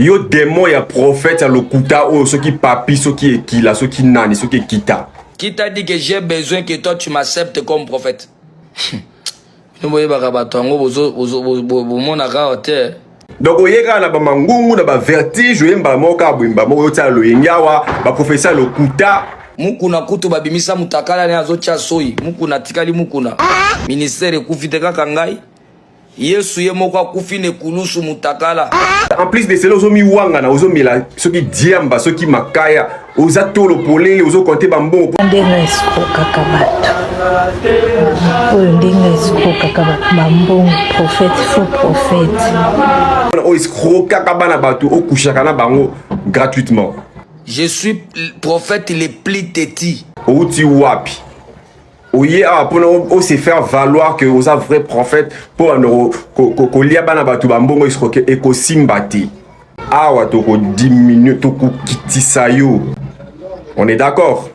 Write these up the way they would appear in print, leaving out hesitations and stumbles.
Yo démon ya prophète ya lokuta o ceux qui papi, ceux qui ekila, ceux qui nani, ceux qui kita. Qui t'a dit que j'ai besoin que toi tu m'acceptes comme prophète? Nous voyons bakabatongo bomonaka hotel. Donc oyeka na ba mangungu na ba vertige yemba moka bwimba moko tia lo yengawa ba professeur lokuta. Mukuna kutu babimisa mutakala ne azocha soyi. Mukuna tikali mukuna. Ministère ekufite kaka ngai. Yesu ye moko akufi ne kulusu mutakala. En plus de cela, ozomi wanga na ozomela soki diamba soki makaya oza tolo polele ozo compter bambon. Ndenga esikoka kabato. Oyo ndenga esikoka kabato bambon prophète faux prophète. O escroka kabana bato o kushaka na bango gratuitement. Je suis prophète le plus têtu. Outi wapi. Oye a pour se faire valoir que vous êtes vrai prophète pour ko lia bana batu bambongo escroquer et ko simbati. Awa to ko diminuer to ko kitisa yo. On est d'accord?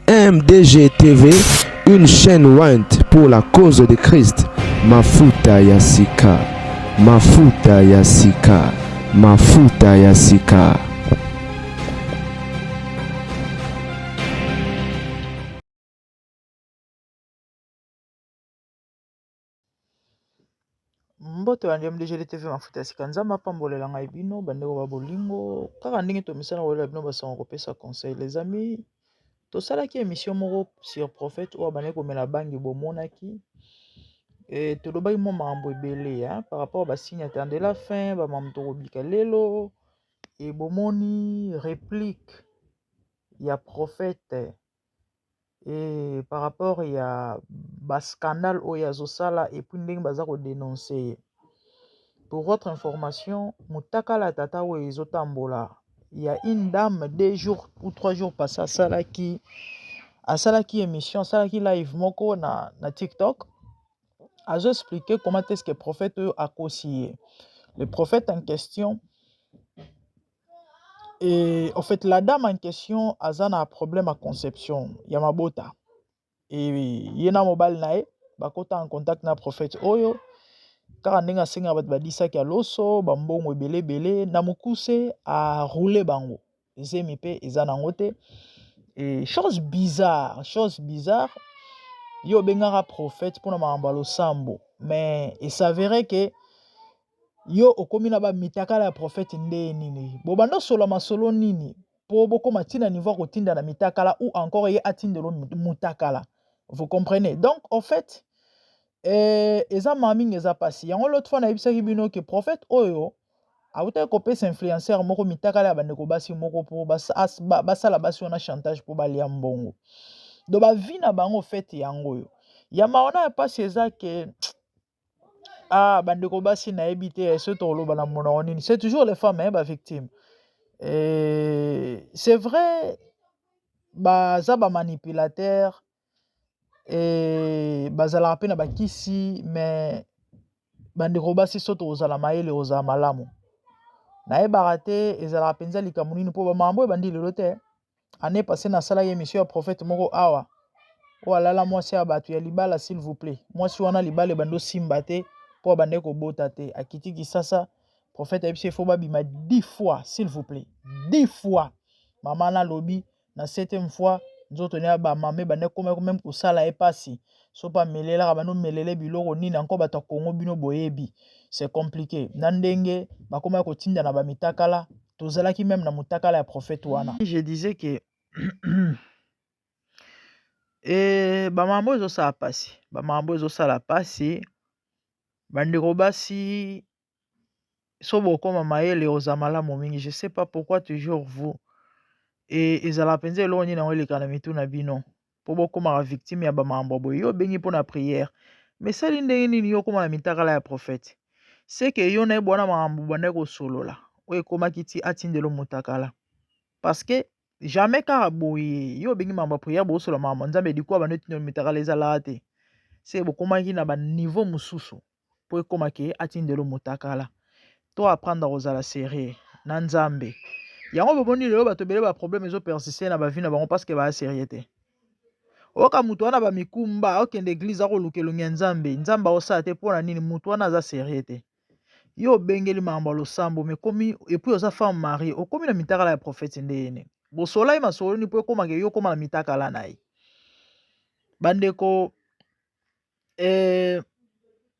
MDG TV, une chaîne Wint pour la cause de Christ. Mafuta Yasika, Mafuta Yasika, Mafuta Yasika. Mboto ya MDG TV Mafuta Yasika nzamba pambolela ngai bino bandeko ba bolingo kaka ndenge to misana kolela bino basango kopesa conseil les amis. Tosalaki émission moko sur prophète ou abane komela bangi bomonaki et tolobaki mo makambo ebele par rapport ba signe attendez la fin ba mamto kobika lelo et bomoni réplique ya prophète et par rapport ya ba scandale o ya zosala et puis ndenge baza ko dénoncer. Pour votre information mutakala tata o ezotambola. Il y a une dame 2 jours ou 3 jours passés à Salaki émission, Salaki live moko na TikTok. A expliqué comment est-ce que le prophète a conseillé. Le prophète en question, et en fait la dame en question a un problème à conception, Yamabota. Et yena mobile nae, bakota en contact na prophète oyo. Car ndenge asenga bat badisa ki aloso bambongo ebele bele na mukuse a rouler bango ezemi pe eza nango te et chose bizarre yo bengara prophète pour na mambalo sambo mais il s'avérait que yo okomi na ba mitakala ya prophète nde nini bobando solo masolo nini po boko matina niveau ko tinda na mitakala ou encore ye atindelo mutakala, vous comprenez? Donc en fait eza maming eza pasi yango l'autre fois na yebisaki bino ke prophète oyo auta kopesa influenceur moko mitakala ya bandeko basi moko po basala basi wana chantage po balia mbongo do ba vi na bango fete yango yo ya maona ya pasi eza ke bandeko basi na yebi te so to loba na mona nini c'est toujours les femmes ba victimes et c'est vrai baza ba manipulateur et bazala pe na bakisi mais bandeko basi soto ozala mayele ozala malamu na yebaka te ezala penza likambo nini po bamambo ebandi lelo te année passée na sala ye émission ya prophète moko awa o alala mwasi ya bato ya libala s'il vous plaît mwasi wana libala ebando simba te po abande kobota te akiti kisasa prophète ayebisi efo babima 10 fois s'il vous plaît 10 fois mama na lobi na 7e fois nzoto ne ba mame bande koma même kosala epasi so pa melela bando melele biloko nini encore bato Kongo bino boyebi c'est compliqué na ndenge bakoma ko tinda na ba mitakala tozalaki même na mutakala ya prophète wana je disais que et ba mambo ezosala pasi ba mambo ezosala pasi bandeko basi so bokoma mayele oza malamu mingi je sais pas pourquoi toujours vous et ezala penza eloko nini yango eleka na mitu na bino po bokomaka victime ya bamambo boye yo obengi mpo na prière mais sali ndenge nini yo koma na mitakala ya prophète c'est que yo na ye bwana makambo banda kosolola oyo ekomaki ti atindelo motakala parce que jamais kaka boye yo obengi makambo ya prière bosola makambo nzambe edikuwa bando etindelo mitakala ezalaka te se bokomaki na baniveau mosusu mpo ekomaki atindelo motakala to apprendre kozala sérieux na nzambe yango bomoni lelo bato ebele baproblème ezopersiste na bavi na bango parceke baya sérieux te oyoka moto wana bamikumba akokende eglize akoluka elongi ya nzambe nzambe aosala te mpo na nini moto wana aza sérieux te yo obengeli makambo ya losambo me komi epui oza femme marie okomi na mitakala ya prophète nde yene bosola ye masolo nini mpo ekomaka yo okóma na mitakala na ye bandeko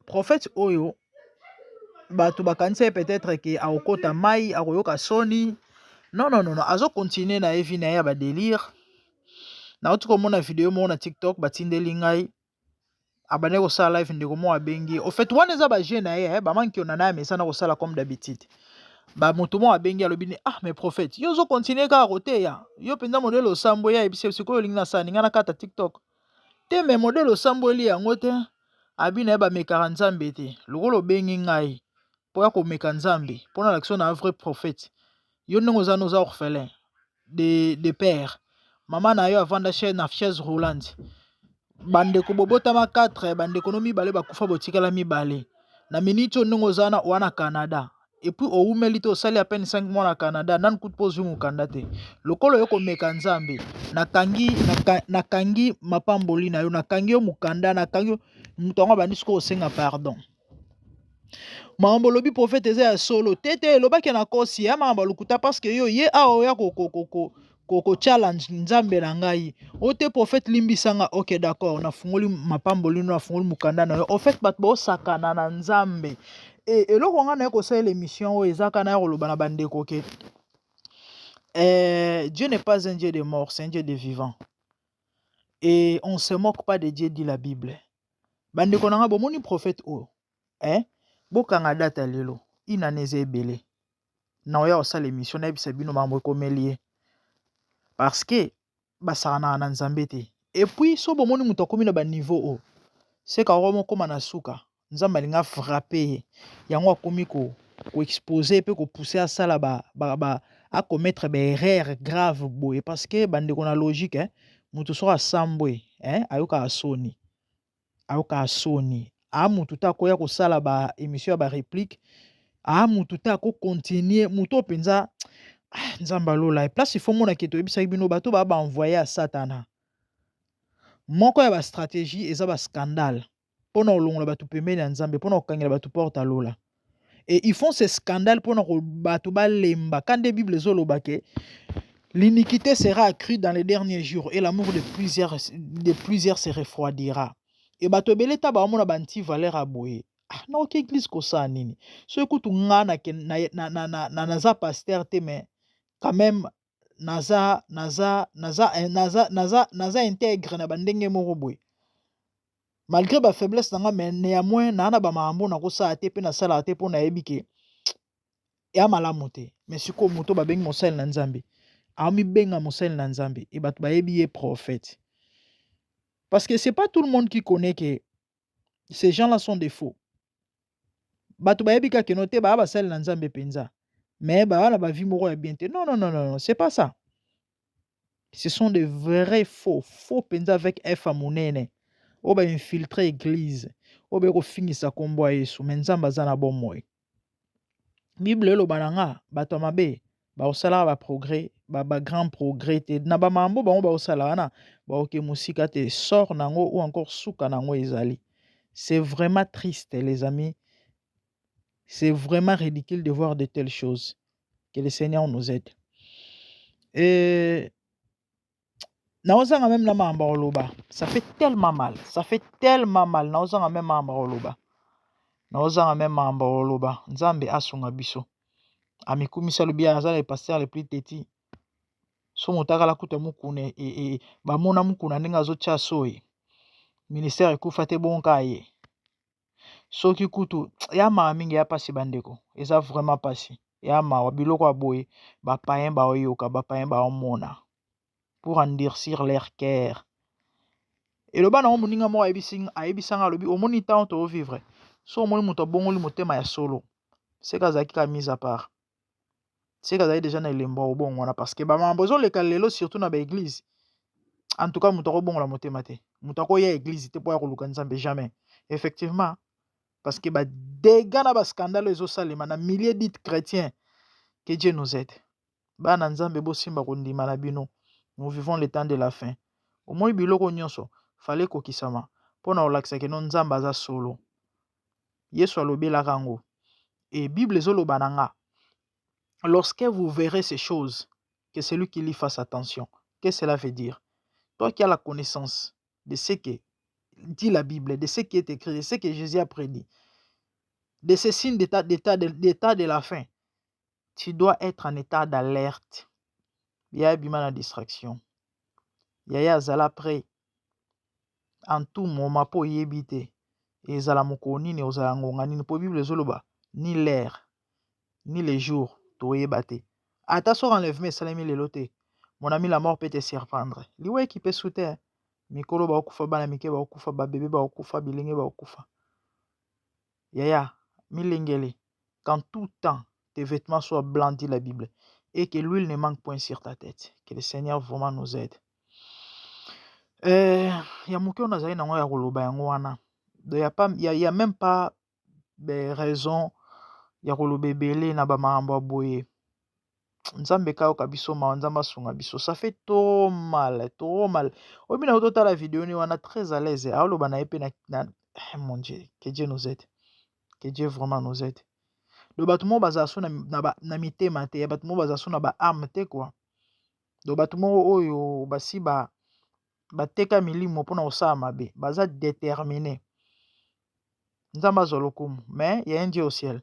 prophète oyo bato bakanisa ye peut-être ke akokota mai akoyoka soni non azokontinue na ye vi na ye ya badélire nauti komona video moko na tiktok batindeli ngai abande kosala live ndeko moko abengi au fait wana eza baje na ye bamankio na ye mesana kosala comme d'habitude bamoto moko abengi alobi ni mais prophète yo ozokontinue kaka koteya yo mpenza modele osambo ya yebisi sikoyo olingi nasala ninga nakata tiktok te me modele osamboli yango te abi na ye bamekaka nzambe te lokola obengi ngai mpo ya komeka nzambe mpo na lakso na vrai prophète yo ndenge oza noza orphelin de père mama na yo avanda na chaise roulante bandeko bobotama 4 bandeko no mibale bakufa botikala mibale na miniti oyo ndenge oza wana Canada epuis oumeli te osali à peine 5 mois na Canada nani kutu mpo ozwi mokanda te lokolo yo komeka nzambe nakangi mapamboli na yo nakangi yo mokanda nakangi moto yango abandi sikoyo osenga pardon makambo lobi prophète eza ya solo tete elobaki na kosi ya makambo lukuta parce que yo ye awa oya ko challenge nzambe na ngai o te prophète limbisanga ok d'accord nafungoli mapamboli no nafungoli mokanda na yo au fait bato bosakana na nzambe eloko nga na ye kosalela émission oyo eza kana ya koloba na bandeko ke Dieu n'est pas un Dieu de mort, c'est un Dieu de vivant. Et on ne se moque pas de Dieu, dit la Bible. Bandeko nanga bomoni prophète oyo bokanga data lelo ina neze ebele na oya osala émission na yebisa bino makambo ekomeli ye parce que basakana na nzambe te et puis so bomoni moto akomi na baniveau oyo seka okoma na suka nzambe alinga frappe ye yango akomi koexpose mpe kopousse asala akomettre baerreur grave boye parce que bandeko na logique moto soko asambwe ayokaka soni mutu te akoya kosala baémission ya baréplique mutu te akocontinue moto oyo mpenza nzambe alola place ifo monaki toyebisaki bino bato baya baenvoye ya satana moko ya bastratégie eza bascandale mpona kolongola bato pembeni ya nzambe mpona kokangela bato porte alola et ils font ce scandale mpona bato balemba quand de bible ezoloba ke l'iniquité sera accrue dans les derniers jours et l'amour de plusieurs se refroidira et bato ebele ta baomona banti valeur aboye na oke église kosala nini so ekutu nga naza pasteur te mais quand même naza intègre na bandenge moko boye malgré ba faiblesse nanga mais néanmoins na bamakambo nakosala te mpe nasalaka te mpo nayebi ke ya malamu te mais sikoyo moto babengi mosali na nzambe aomibenga mosali na nzambe e bato bayebi ye prophète parce que c'est pas tout le monde qui connaît que ces gens là sont des faux bato bayebi kaka no te baya basali na nzambe mpenza mais baya na bavi moko ya bien te non c'est pas ça ce sont des vrais faux mpenza avec f ya monene oyo bainfiltre église oyo bakofingisa nkombo ya yesu me nzambe aza na bomoi bible eloba na nga bato ya mabe bakosalaka baprogrès bagrand progrès te na bamakambo bango bakosala wana bakoke mosika te sort nango ou encore suka nango ezali c'est vraiment triste les amis c'est vraiment ridicule de voir de telles choses que le Seigneur nous aide et naozanga même na makambo oloba ça fait tellement mal naozanga même makambo oloba nzambe asunga biso amikumisa lobi aza le pasteur le plus teti so motakala kuta mukuna bamona mukuna ndenge azotya soyi ministère ekufa te bonka ye soki kutu ya mawa mingi ya pasi bandeko eza vraiment pasi ya mawa biloko ya boye bapayen baoyoka bapayen baomona pour endurcir leur cœur Et le bas na moninga mo ayebisanga lobi omoni temps to vivre. So omoni moto bongoli motema ya solo. C'est kazaki ka mise à part. C'est kazaki déjà na elembo obongona parce que ba mambozo le kalelo surtout na ba église. En tout cas moto bongola motema te. Moto ko ya église te po ya koluka nzambe jamais. Effectivement parce que ba dégâts na ba scandale ezo salema na milliers d'it chrétiens. Que Dieu nous aide. Ba na nzambe bo simba ko ndima na bino. Nous vivons le temps de la fin. Au moins biloko nyonso fallait kokisama pona olakisa ke non nzamba za solo. Yesu alobela kango. Et Bible ezoloba nanga. Lorsque vous verrez ces choses, que celui qui lit fasse attention. Qu'est-ce que cela veut dire? Toi qui as la connaissance de ce que dit la Bible, de ce qui est écrit, de ce que Jésus a prédit, de ces signes d'état de la fin, tu dois être en état d'alerte. Il y a une distraction. Il y a zala prêt. En tout moment pour y éviter. Et zala mokoni ne ozala ngongani ne po Bible zoloba ni l'air ni les jours to yebate. Ata so enlèvement salami lelote. Mon ami, la mort peut te surprendre. Liwe qui peut sauter. Mikolo ba okufa bana mike ba okufa ba bébé ba okufa bilenge ba okufa. Yaya milengele. Quand tout temps tes vêtements soient blancs, dit la Bible, et que l'huile ne manque point sur ta tête. Que le Seigneur vraiment nous aide. Ya muke on azali nango ya koloba yango wana. Il y a même pas de raison ya koloba belé na ba makambo boye. Nzambe kao kabiso ma nzamba sunga biso. Ça fait trop mal, trop mal. Obi na otota la vidéo ni wana très à l'aise. Aolo bana epe na mon Dieu, que Dieu nous aide. Que Dieu vraiment nous aide. Le bâtiment bazaso na mitema te, bâtiment bazaso na ba arme te quoi. Le bâtiment oyo basi ba teka milimo pona osala mabe, baza déterminé. Nzamba zolokumu, mais il y a un Dieu au ciel.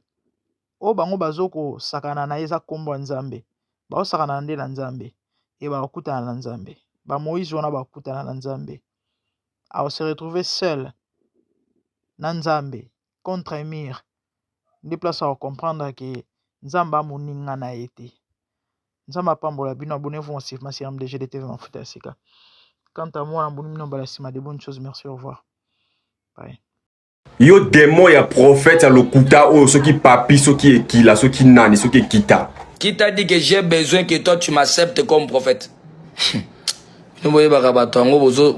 O bango bazoko sakana na eza kombo nzambe. Ba sakana nde na nzambe et ba okutana na nzambe. Ba Moïse wana ba okutana na nzambe. A se retrouver seul na nzambe contre un mur. Des places à comprendre que nzamba moninga na été. Nzamba pambola bino abonnez-vous en suivant sur MDGDTV Mafuta ya Sika. Quant à moi, de bonnes choses. Merci, au revoir. Bye. Yo démon ya prophète ya lokuta o ceux qui papi ceux qui ekila ceux qui nani ceux qui kita. Qui t'a dit que j'ai besoin que toi tu m'acceptes comme prophète? Nous voyons bakabato ngo bozo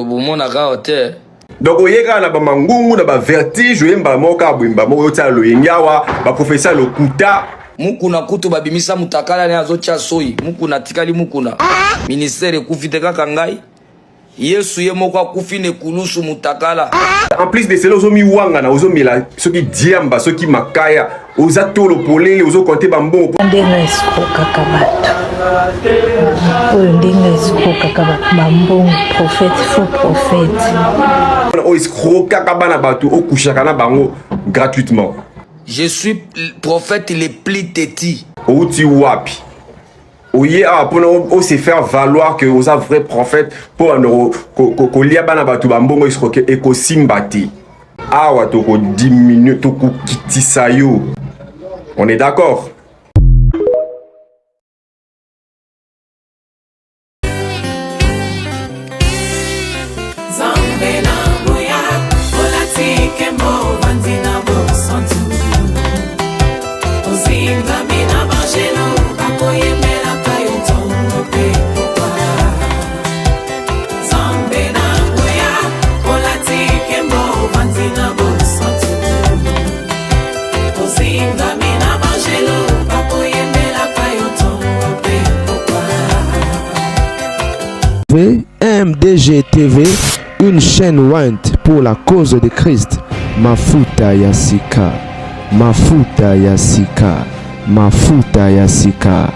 mona ka hotel. Donc oyeka na ba mangungu na ba vertige yemba moka bwimba moko yota lo yenyawa ba professeur lokuta. Mukuna kutu babimisa mutakala ne azocha soyi mukuna tikali mukuna ministère ekufite kaka ngai Yesu ye moko akufi ne kulusu mutakala. En plus de cela ozomi wanga na ozomila soki diamba soki makaya ozatolo polele ozokonte bambo ndenga esikoka kabato oyo ndenga esikoka kabato bambongo prophète faux prophète o escroka kabana bato okushaka na bango gratuitement. Je suis prophète le plus petit. Outi wapi. Oye pour se faire valoir que vous êtes vrai prophète pour ko lia bana batu bambongo escroquer et ko simbati. Awa to ko diminuer to ko kitisa yo. On est d'accord? MDGTV, une chaîne Went pour la cause de Christ. Mafuta ya Sika, Mafuta ya Sika, Mafuta ya Sika.